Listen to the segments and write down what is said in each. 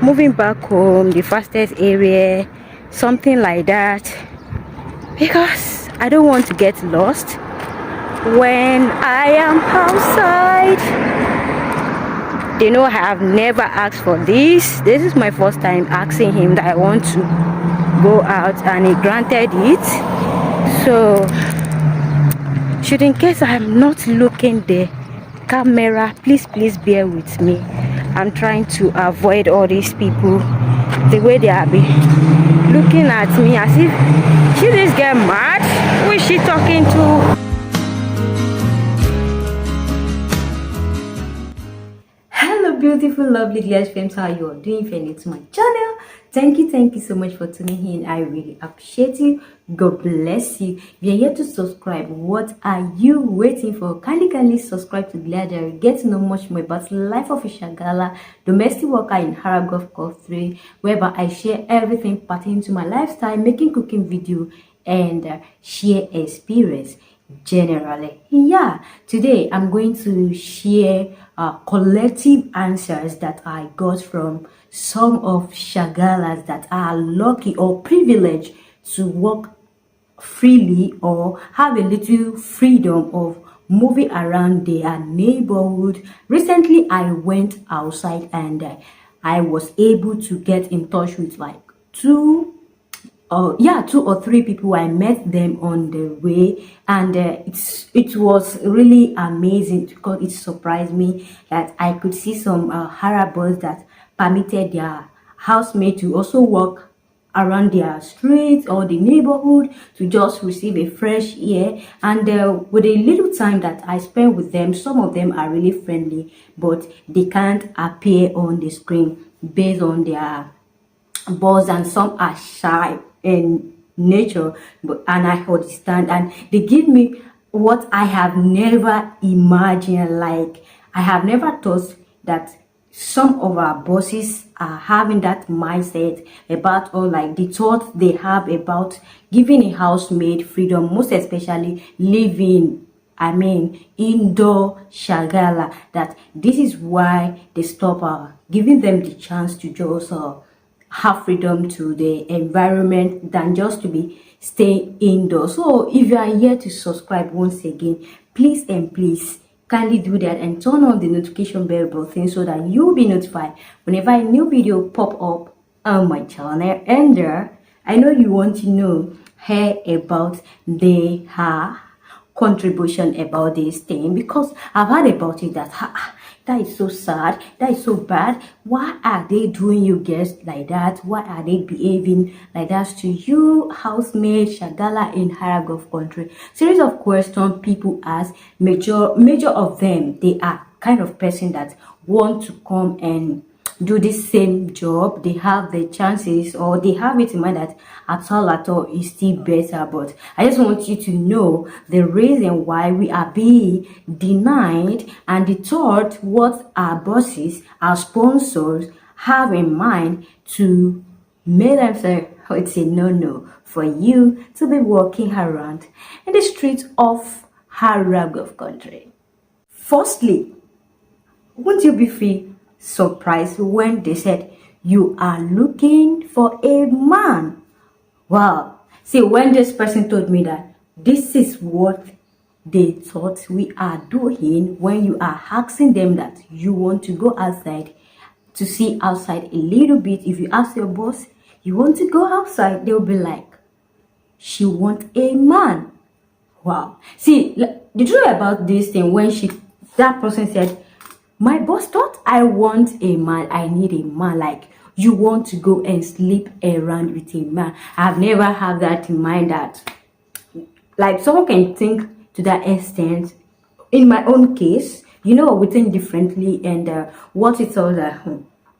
moving back home, the fastest area, something like that, because I don't want to get lost when I am outside. They know I have never asked for this. This is my first time asking him that I want to go out, and he granted it. So should in case I'm not looking the camera, please bear with me. I'm trying to avoid all these people, the way they are looking at me as if she this girl mad. Who is she talking to? Hello beautiful lovely glad fams, how you are doing? If you're new to my channel, thank you so much for tuning in. I really appreciate you. God bless you. If you're here to subscribe, what are you waiting for? Kindly subscribe to GLADIARY. Get to know much more about the life of a Shagala, domestic worker in Arab Gulf country, whereby I share everything pertaining to my lifestyle, making cooking video, and share experience generally. Yeah, today I'm going to share collective answers that I got from some of Shagalas that are lucky or privileged to work freely or have a little freedom of moving around their neighborhood. Recently I went outside and I was able to get in touch with like two or three people. I met them on the way, and it was really amazing because it surprised me that I could see some Arab boys that permitted their housemate to also walk around their street or the neighborhood to just receive a fresh air. And with a little time that I spent with them, some of them are really friendly, but they can't appear on the screen based on their boss, and some are shy in nature, and I understand, and they give me what I have never imagined. Like, I have never thought that some of our bosses are having that mindset about, or like the thought they have about giving a housemaid freedom, most especially living, I mean, indoor Shagala, that this is why they stop giving them the chance to just have freedom to the environment than just to be staying indoors. So if you are here to subscribe once again, please kindly do that and turn on the notification bell button so that you'll be notified whenever a new video pop up on my channel. And I know you want to hear about her contribution about this thing, because I've heard about it that that is so sad, that is so bad. Why are they doing you guys like that? Why are they behaving like that to you, housemaid Shagala in Arab Gulf country? Series of questions people ask. Major of them, they are kind of person that want to come and do the same job. They have the chances, or they have it in mind that at all is still better. But I just want you to know the reason why we are being denied, and the thought what our bosses, our sponsors have in mind to make them say, oh, it's a no for you to be walking around in the streets of Arab Gulf country. Firstly, won't you be free surprised when they said you are looking for a man? Wow. See, when this person told me that this is what they thought we are doing, when you are asking them that you want to go outside to see outside a little bit, if you ask your boss you want to go outside, they'll be like, she wants a man. Wow. See, the truth about this thing, when that person said, my boss thought I want a man, I need a man, like you want to go and sleep around with a man. I've never had that in mind, that like someone can think to that extent. In my own case, we think differently, and what it's all that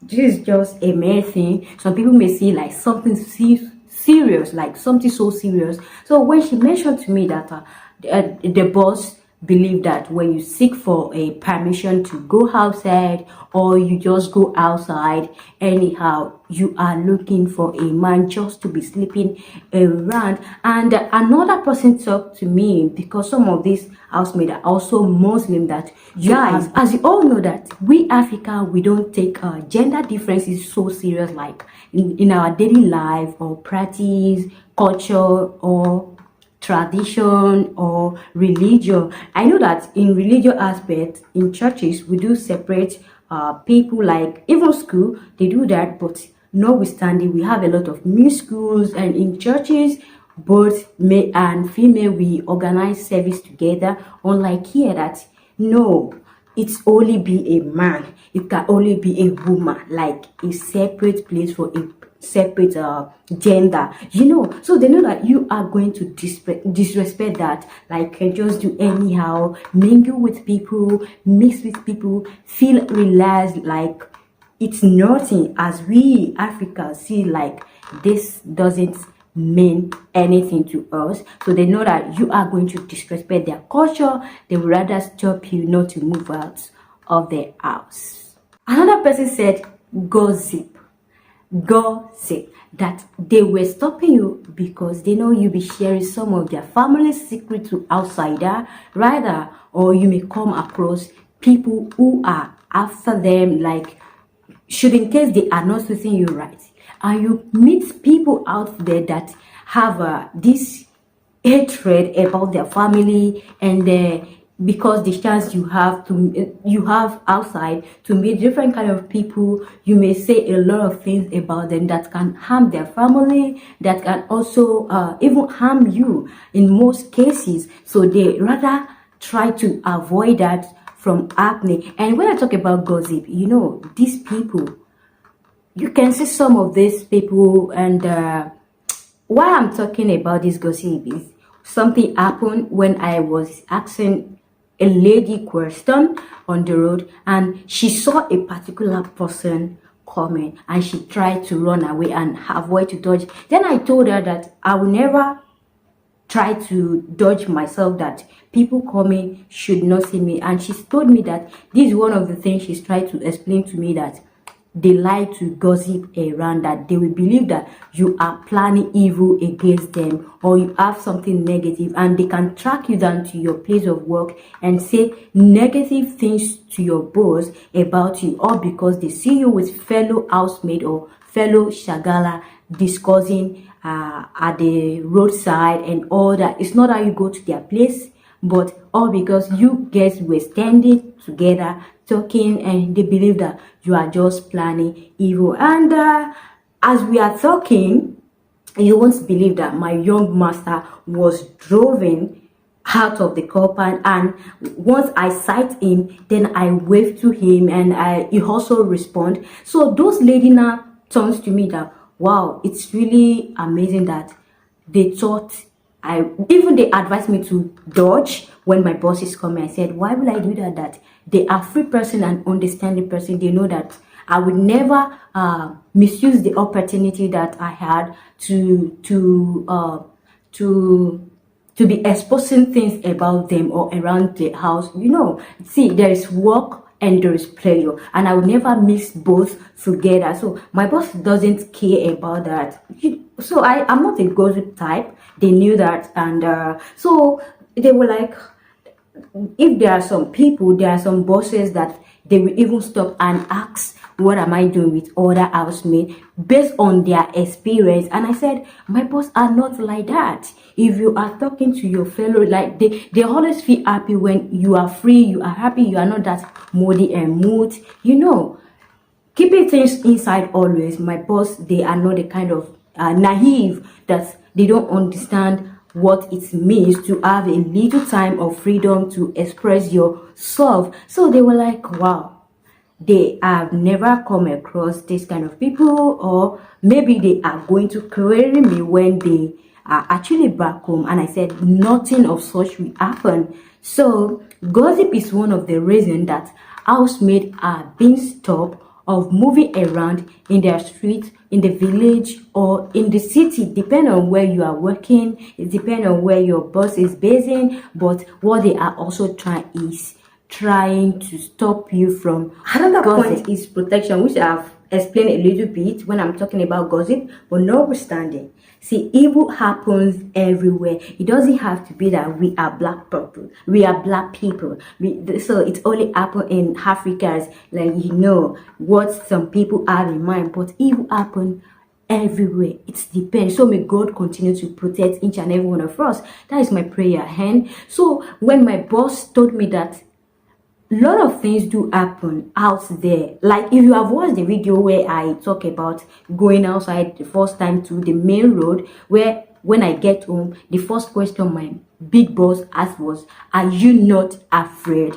this is just a mere thing. Some people may see like something serious, like something so serious. So when she mentioned to me that the boss believe that when you seek for a permission to go outside, or you just go outside anyhow, you are looking for a man just to be sleeping around. And another person talked to me, because some of these housemates are also Muslim, that guys, as you all know, that we Africa, we don't take gender differences so serious, like in our daily life or practice, culture, or tradition or religion. I know that in religious aspect, in churches, we do separate people, like even school, they do that. But notwithstanding, we have a lot of mixed schools, and in churches, both male and female, we organize service together. Unlike here, that no, it's only be a man, it can only be a woman, like a separate place for a separate gender, you know. So they know that you are going to disrespect that, like can just do anyhow, mingle with people, mix with people, feel relaxed, like it's nothing. As we Africans see, like this doesn't mean anything to us. So they know that you are going to disrespect their culture. They would rather stop you not to move out of their house. Another person said gossip, that they were stopping you because they know you'll be sharing some of their family secret to outsider, rather, or you may come across people who are after them, like should in case they are not treating you right, and you meet people out there that have this hatred about their family, and because the chance you have outside to meet different kind of people, you may say a lot of things about them that can harm their family, that can also even harm you in most cases. So they rather try to avoid that from happening. And when I talk about gossip, you know, these people, you can see some of these people, and why I'm talking about this gossip is something happened when I was asking a lady question on the road, and she saw a particular person coming, and she tried to run away and avoid to dodge. Then I told her that I will never try to dodge myself, that people coming should not see me. And she told me that this is one of the things she's tried to explain to me, that they like to gossip around, that they will believe that you are planning evil against them, or you have something negative, and they can track you down to your place of work and say negative things to your boss about you, all because they see you with fellow housemate or fellow Shagala discussing at the roadside and all that. It's not that you go to their place, but all because you guys were standing together talking, and they believe that you are just planning evil. And as we are talking, you won't believe that my young master was driven out of the compound, and once I sight him, then I wave to him, and he also respond. So those lady now turns to me that, wow, it's really amazing that they thought they advised me to dodge when my boss is coming. I said, why will I do that? That they are free person and understanding person. They know that I would never misuse the opportunity that I had to be exposing things about them or around the house. You know, see, there is work and there is pleasure, and I would never mix both together. So my boss doesn't care about that. So I'm not a gossip type. They knew that, and so they were like, if there are some people, there are some bosses that they will even stop and ask, what am I doing with other housemates based on their experience? And I said, my boss are not like that. If you are talking to your fellow, like they always feel happy when you are free, you are happy, you are not that moody and mood, you know, keeping things inside always. My boss, they are not the kind of naive that they don't understand what it means to have a little time of freedom to express yourself. So they were like, wow, they have never come across this kind of people, or maybe they are going to query me when they are actually back home. And I said nothing of such will happen. So gossip is one of the reasons that housemates are being stopped of moving around in their street, in the village, or in the city, depending on where you are working. It depends on where your boss is basing, but what they are also trying to stop you from. Another point is protection, which I've explained a little bit when I'm talking about gossip, but notwithstanding, see, evil happens everywhere. It doesn't have to be that we are black people. So it only happens in Africa, like, you know what some people have in mind, but evil happens everywhere. It depends. So may God continue to protect each and every one of us. That is my prayer. And so when my boss told me that a lot of things do happen out there, like if you have watched the video where I talk about going outside the first time to the main road, where when I get home, the first question my big boss asked was, are you not afraid?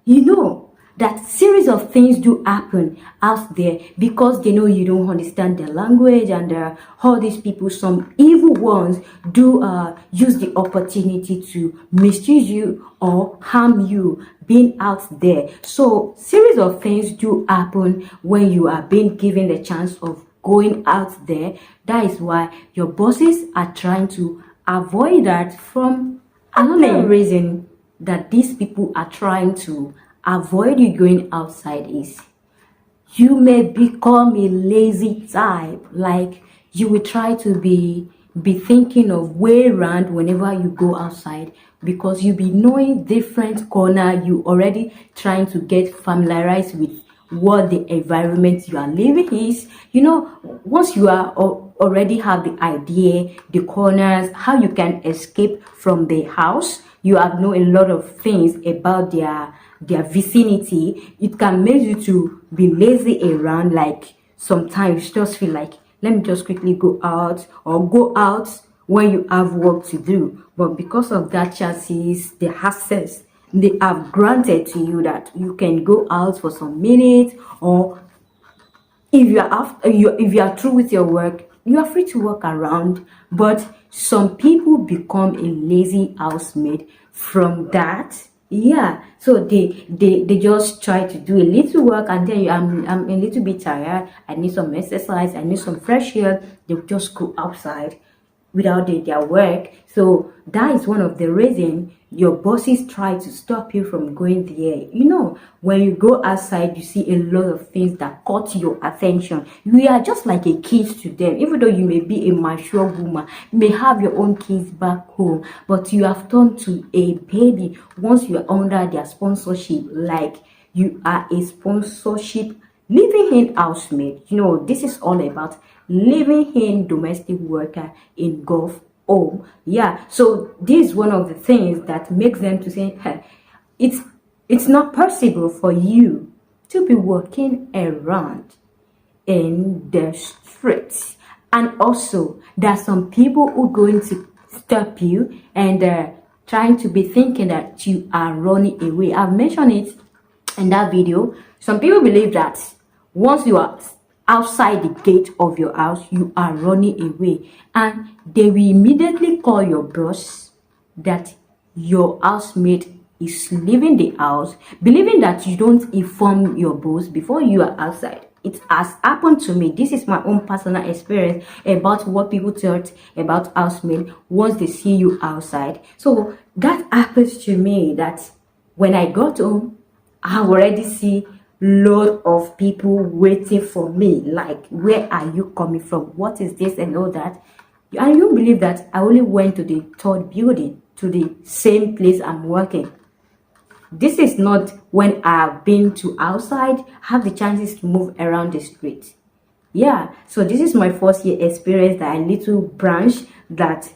You know that series of things do happen out there because they know you don't understand the language, and all these people, some evil ones, do use the opportunity to misuse you or harm you being out there. So series of things do happen when you are being given the chance of going out there. That is why your bosses are trying to avoid that from another reason that these people are trying to avoid you going outside is you may become a lazy type. Like, you will try to be thinking of way around whenever you go outside, because you be knowing different corner. You already trying to get familiarized with what the environment you are living is. You know, once you are already have the idea, the corners, how you can escape from the house, you have know a lot of things about their vicinity. It can make you to be lazy around. Like, sometimes just feel like, let me just quickly go out, or go out when you have work to do. But because of that chances, the access they have granted to you, that you can go out for some minutes, or if you are through with your work, you are free to walk around. But some people become a lazy housemaid from that. Yeah, so they just try to do a little work, and then I'm a little bit tired, I need some exercise, I need some fresh air. They just go outside without their work. So that is one of the reasons your bosses try to stop you from going there. You know, when you go outside, you see a lot of things that caught your attention. You are just like a kid to them, even though you may be a mature woman, you may have your own kids back home, but you have turned to a baby once you are under their sponsorship. Like, you are a sponsorship living in housemaid. You know, this is all about living in domestic worker in Gulf home. Yeah, so this is one of the things that makes them to say, hey, it's not possible for you to be walking around in the streets. And also, there are some people who are going to stop you and trying to be thinking that you are running away. I've mentioned it in that video. Some people believe that once you are outside the gate of your house, you are running away, and they will immediately call your boss that your housemate is leaving the house, believing that you don't inform your boss before you are outside. It has happened to me. This is my own personal experience about what people thought about housemaid once they see you outside. So that happens to me, that when I got home, I already see lot of people waiting for me, like, where are you coming from, what is this and all that. And you believe that I only went to the third building, to the same place I'm working. This is not when I've been to outside, have the chances to move around the street. Yeah, so this is my first year experience, that a little branch that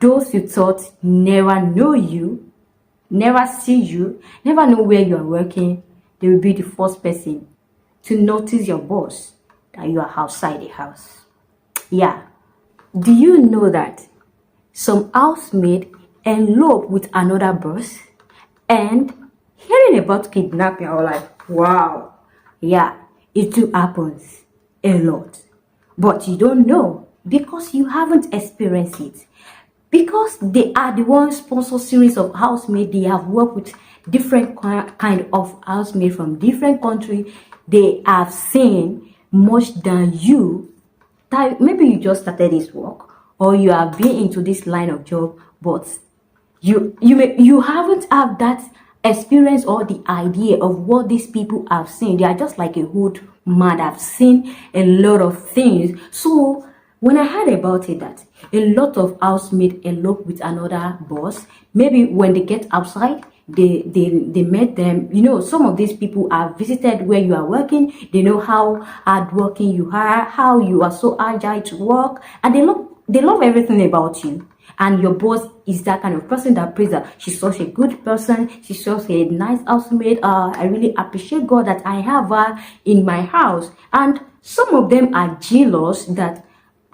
those you thought never know you, never see you, never know where you are working, they will be the first person to notice your boss that you are outside the house. Yeah. Do you know that some housemaid elope with another boss? And hearing about kidnapping, I was like, wow. Yeah, it too happens a lot. But you don't know because you haven't experienced it. Because they are the ones sponsor series of housemaid. They have worked with different kind of housemaid from different country. they have seen much than you. That maybe you just started this work, or you have been into this line of job, but you haven't have that experience or the idea of what these people have seen. They are just like a hood man. Have seen a lot of things. So when I heard about it, that a lot of housemates elope with another boss, maybe when they get outside, they met them. You know, some of these people have visited where you are working. They know how hardworking you are, how you are so agile to work, and they love everything about you. And your boss is that kind of person that prays that she's such a good person, she's such a nice housemate. I really appreciate God that I have her in my house. And some of them are jealous that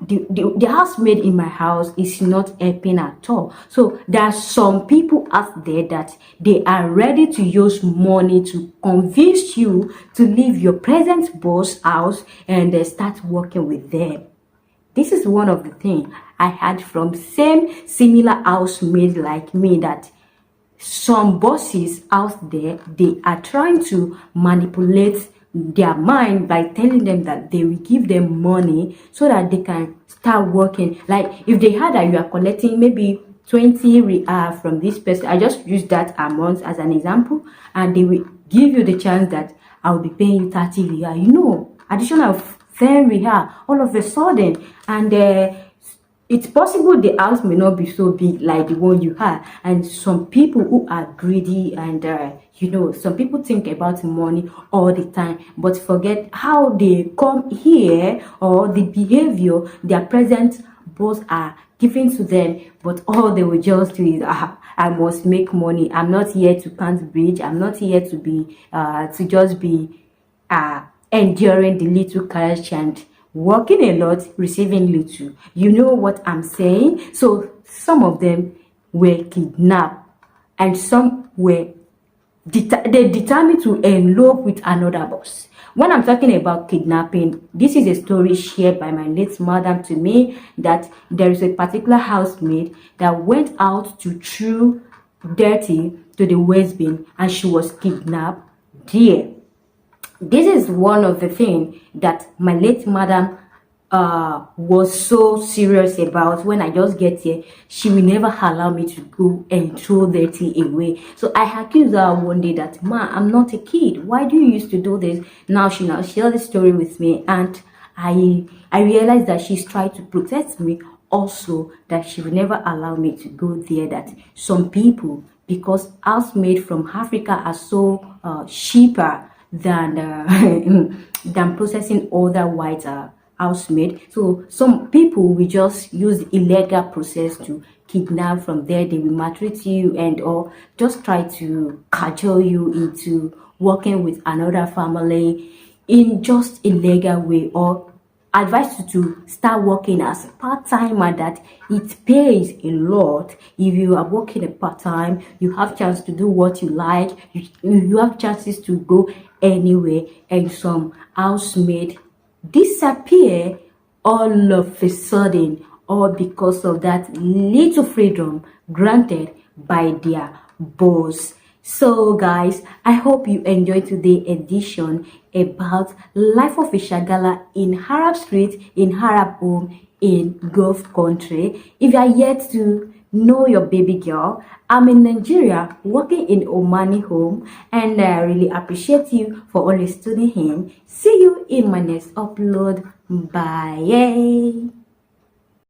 the housemaid in my house is not helping at all. So there are some people out there that they are ready to use money to convince you to leave your present boss house and start working with them. This is one of the things I had from similar housemates like me, that some bosses out there, they are trying to manipulate their mind by telling them that they will give them money so that they can start working. Like if they heard that you are collecting maybe 20 riyal from this person, I just use that amount as an example, and they will give you the chance that I will be paying you 30 riyal, you know, additional 10 riyal all of a sudden. And it's possible the house may not be so big like the one you have, and some people who are greedy, and you know, some people think about money all the time but forget how they come here, or the behavior their present boss are giving to them. But all they will just do is, I must make money. I'm not here to count bridge. I'm not here to be to just be enduring the little cash and working a lot, receiving little. You know what I'm saying? So some of them were kidnapped, and some were they determined to elope with another boss. When I'm talking about kidnapping, this is a story shared by my late madam to me, that there is a particular housemaid that went out to throw dirty to the waste bin, and she was kidnapped there. This is one of the things that my late madam was so serious about. When I just get here, she will never allow me to go and throw dirty away. So I accused her one day that, ma, I'm not a kid, why do you used to do this? Now she shared the story with me, and I realized that she's trying to protect me also, that she will never allow me to go there. That some people, because housemaid from Africa are so cheaper than than processing other white housemaid, so some people will just use illegal process to kidnap from there. They will maltreat you and or just try to cajole you into working with another family in just illegal way, or advise you to start working as a part-timer, that it pays a lot. If you are working a part-time, you have chance to do what you like, you have chances to go anywhere. And some housemaid disappear all of a sudden, all because of that little freedom granted by their boss. So guys, I hope you enjoyed today's edition about life of a Shagala in Arab street, in Arab home, in Gulf country. If you are yet to know your baby girl, I'm in Nigeria working in Omani home, and I really appreciate you for always tuning in. See you in my next upload. Bye.